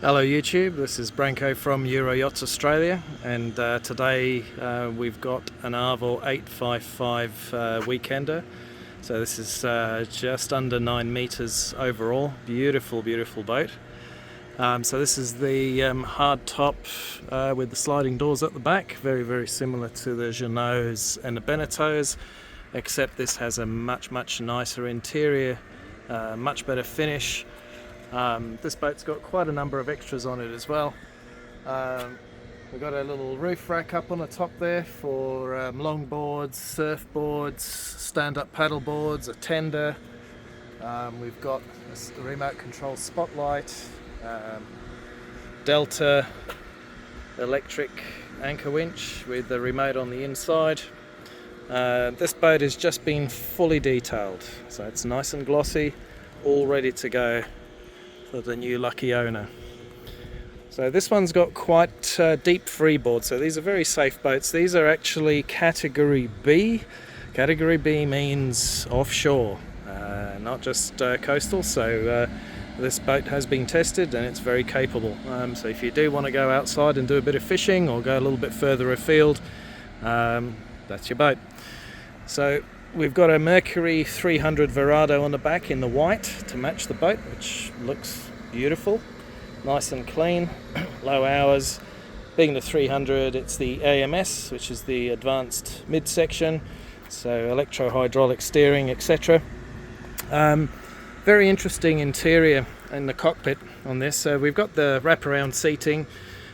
Hello YouTube, this is Branko from Euro Yachts Australia, and today we've got an Arvor 855 weekender. So this is just under 9 meters overall. Beautiful boat. So this is the hard top with the sliding doors at the back, very similar to the Jeanneau's and the Benetton's, except this has a much nicer interior, much better finish. This boat's got quite a number of extras on it as well. We've got a little roof rack up on the top there for longboards, surfboards, stand-up paddle boards, a tender. We've got a remote control spotlight, Delta electric anchor winch with the remote on the inside. This boat has just been fully detailed, so it's nice and glossy, all ready to go for the new lucky owner. So this one's got quite deep freeboard, so these are very safe boats. These are actually category B. Category B means offshore, not just coastal, so this boat has been tested and it's very capable. So if you do want to go outside and do a bit of fishing or go a little bit further afield, that's your boat. So we've got a Mercury 300 Verado on the back in the white to match the boat, which looks beautiful, nice and clean, low hours. Being the 300, it's the AMS, which is the advanced midsection, so electro-hydraulic steering, etc. Very interesting interior in the cockpit on this. So we've got the wraparound seating.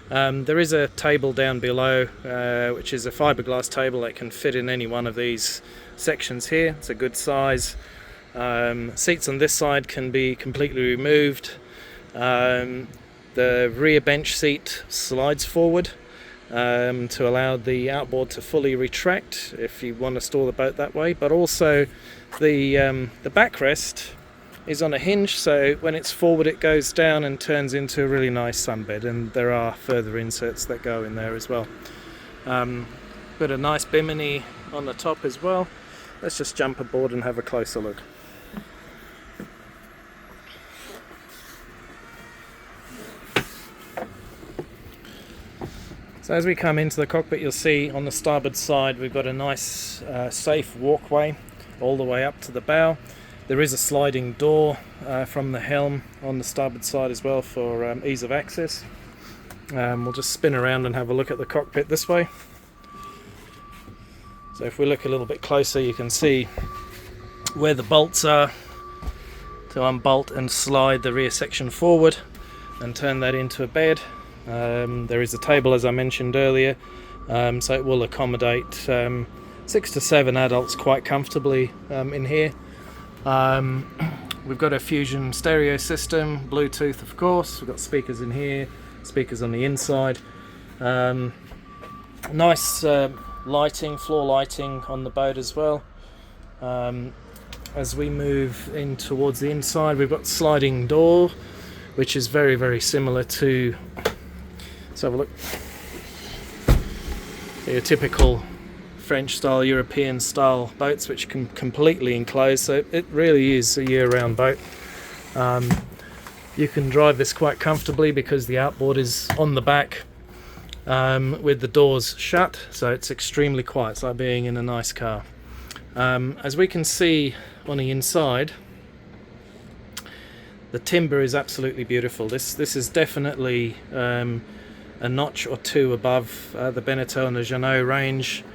There is a table down below, which is a fiberglass table that can fit in any one of these sections here. It's a good size. Seats on this side can be completely removed. The rear bench seat slides forward to allow the outboard to fully retract if you want to store the boat that way, but also the backrest is on a hinge, so when it's forward it goes down and turns into a really nice sunbed, and there are further inserts that go in there as well. Got a nice bimini on the top as well. Let's just jump aboard and have a closer look. So as we come into the cockpit, you'll see on the starboard side we've got a nice safe walkway all the way up to the bow. There is a sliding door from the helm on the starboard side as well for ease of access. We'll just spin around and have a look at the cockpit this way. So if we look a little bit closer, you can see where the bolts are to unbolt and slide the rear section forward and turn that into a bed. There is a table, as I mentioned earlier, so it will accommodate 6 to 7 adults quite comfortably in here. We've got a Fusion stereo system, Bluetooth of course, we've got speakers in here, speakers on the inside. Nice lighting, floor lighting on the boat as well. As we move in towards the inside, we've got sliding door, which is very similar to, let's have a look, your typical French style, European style boats, which can completely enclose, so it really is a year-round boat. You can drive this quite comfortably because the outboard is on the back with the doors shut, so it's extremely quiet. It's like being in a nice car. As we can see on the inside, the timber is absolutely beautiful. This is definitely a notch or two above the Benetton and the Jeanneau range.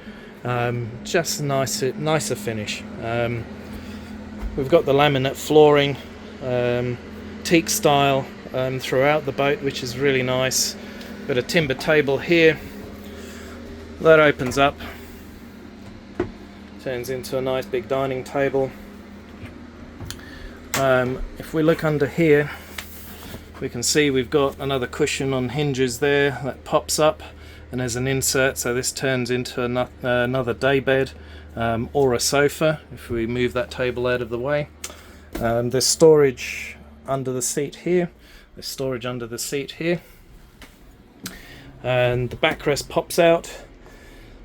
Just nicer finish. We've got the laminate flooring, teak style throughout the boat, which is really nice. Got a timber table here that opens up, turns into a nice big dining table. If we look under here, we can see we've got another cushion on hinges there that pops up, and there's an insert, so this turns into another day bed or a sofa if we move that table out of the way. There's storage under the seat here, and the backrest pops out,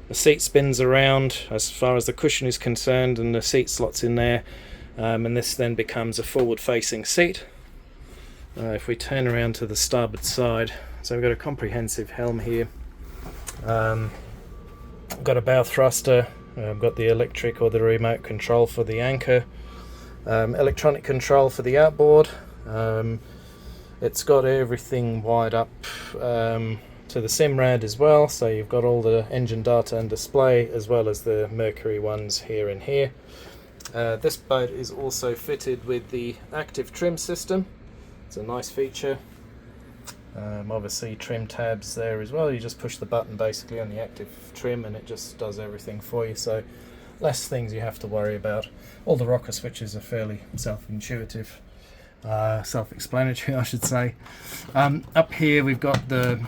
the seat spins around as far as the cushion is concerned, and the seat slots in there, and this then becomes a forward facing seat. If we turn around to the starboard side, so we've got a comprehensive helm here. Got a bow thruster, got the electric or the remote control for the anchor, electronic control for the outboard. It's got everything wired up to the Simrad as well, so you've got all the engine data and display as well as the Mercury ones here and here. This boat is also fitted with the active trim system. It's a nice feature. Obviously trim tabs there as well. You just push the button basically on the active trim and it just does everything for you, so less things you have to worry about. All the rocker switches are fairly self-intuitive, self-explanatory I should say. Up here we've got the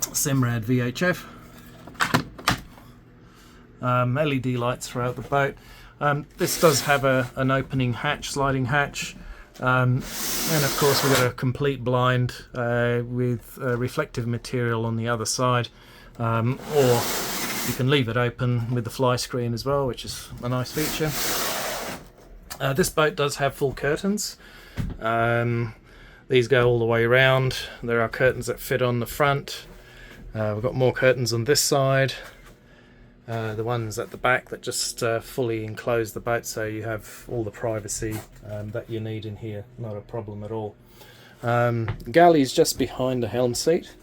Simrad VHF, LED lights throughout the boat. This does have an opening hatch, sliding hatch. And of course we've got a complete blind with reflective material on the other side, or you can leave it open with the fly screen as well, which is a nice feature. This boat does have full curtains. These go all the way around. There are curtains that fit on the front. We've got more curtains on this side. The ones at the back that just fully enclose the boat, so you have all the privacy that you need in here, not a problem at all. Galley is just behind the helm seat,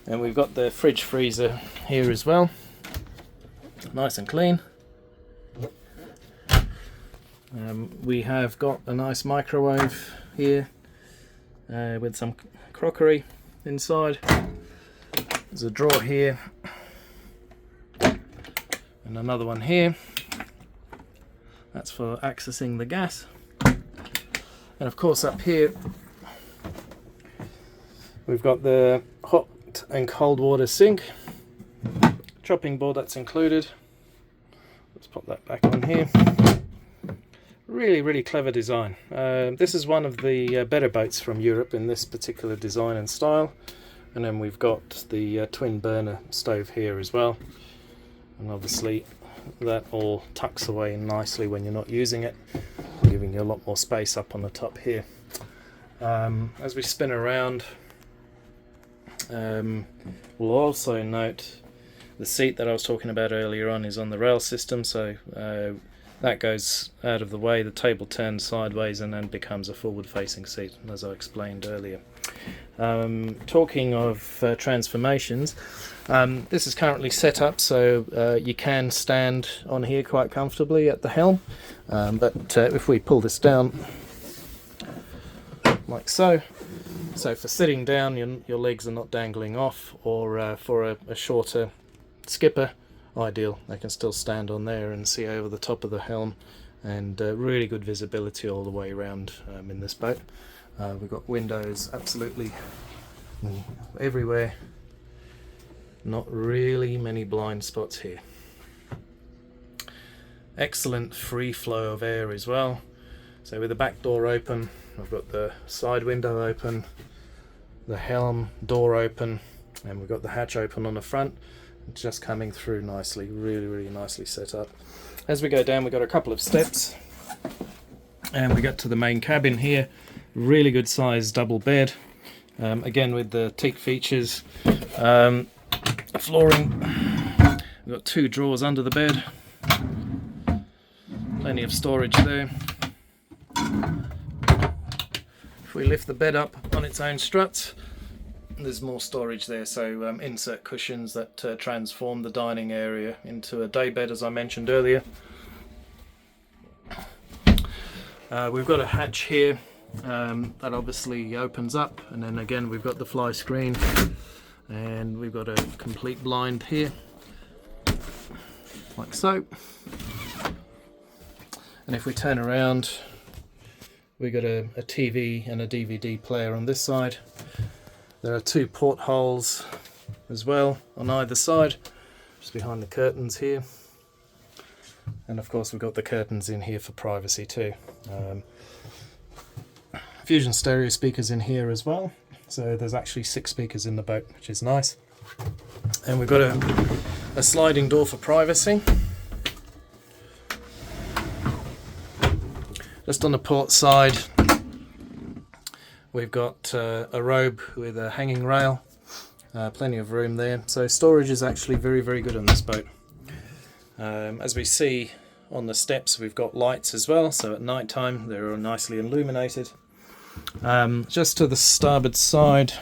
and we've got the fridge freezer here as well, nice and clean. We have got a nice microwave here with some crockery inside. There's a drawer here and another one here. That's for accessing the gas. And of course up here we've got the hot and cold water sink, chopping board that's included. Let's pop that back on here. Really clever design. This is one of the better boats from Europe in this particular design and style. And then we've got the twin burner stove here as well. And obviously that all tucks away nicely when you're not using it, giving you a lot more space up on the top here. As we spin around, we'll also note the seat that I was talking about earlier on is on the rail system, so that goes out of the way, the table turns sideways and then becomes a forward facing seat, as I explained earlier. Talking of transformations, this is currently set up so you can stand on here quite comfortably at the helm, but if we pull this down like so for sitting down your legs are not dangling off, or for a shorter skipper, ideal. They can still stand on there and see over the top of the helm, and really good visibility all the way around in this boat. We've got windows absolutely everywhere, not really many blind spots here. Excellent free flow of air as well. So with the back door open, I've got the side window open, the helm door open, and we've got the hatch open on the front, just coming through nicely, really nicely set up. As we go down, we've got a couple of steps and we get to the main cabin here. Really good size double bed, again with the teak features, flooring. We've got 2 drawers under the bed, plenty of storage there. If we lift the bed up on its own struts, there's more storage there, so insert cushions that transform the dining area into a day bed, as I mentioned earlier. We've got a hatch here that obviously opens up, and then again we've got the fly screen, and we've got a complete blind here like so. And if we turn around, we've got a TV and a DVD player on this side. There are 2 portholes as well on either side, just behind the curtains here. And of course we've got the curtains in here for privacy too. Fusion stereo speakers in here as well, so there's actually 6 speakers in the boat, which is nice. And we've got a sliding door for privacy. Just on the port side we've got a robe with a hanging rail, plenty of room there. So storage is actually very, very good on this boat. As we see on the steps, we've got lights as well, so at night time they're nicely illuminated. Just to the starboard side,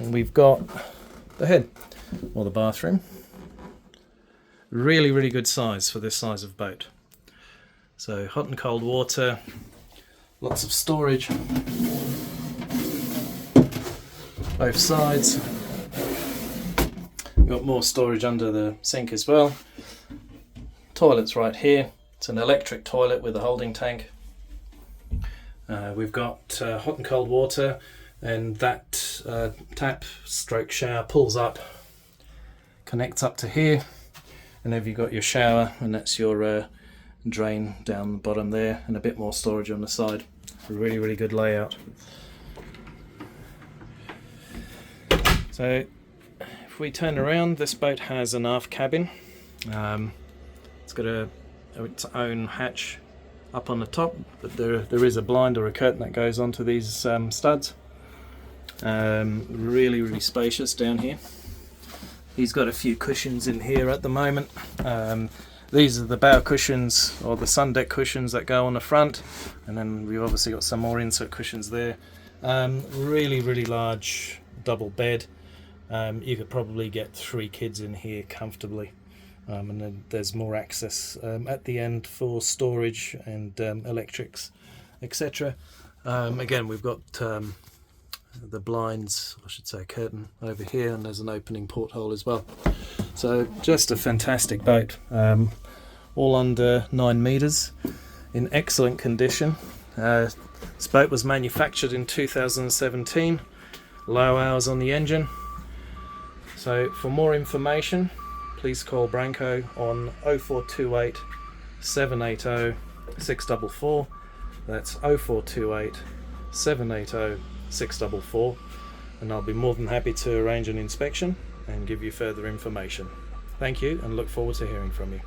we've got the head, or the bathroom. Really, really good size for this size of boat. So hot and cold water, lots of storage, both sides. We've got more storage under the sink as well. Toilet's right here. It's an electric toilet with a holding tank. We've got hot and cold water, and that tap stroke shower pulls up, connects up to here, and then you've got your shower, and that's your drain down the bottom there, and a bit more storage on the side. Really, really good layout. So if we turn around, this boat has an aft cabin. It's got its own hatch up on the top, but there is a blind or a curtain that goes onto these studs. Really, really spacious down here. He's got a few cushions in here at the moment. These are the bow cushions, or the sun deck cushions, that go on the front, and then we've obviously got some more insert cushions there. Really, really large double bed. You could probably get 3 kids in here comfortably. And then there's more access at the end for storage and electrics, etc. Again, we've got the blinds, I should say curtain, over here, and there's an opening porthole as well. So just a fantastic boat, all under 9 meters, in excellent condition. This boat was manufactured in 2017, low hours on the engine. So for more information, please call Branco on 0428 780 644. That's 0428 780 644, and I'll be more than happy to arrange an inspection and give you further information. Thank you, and look forward to hearing from you.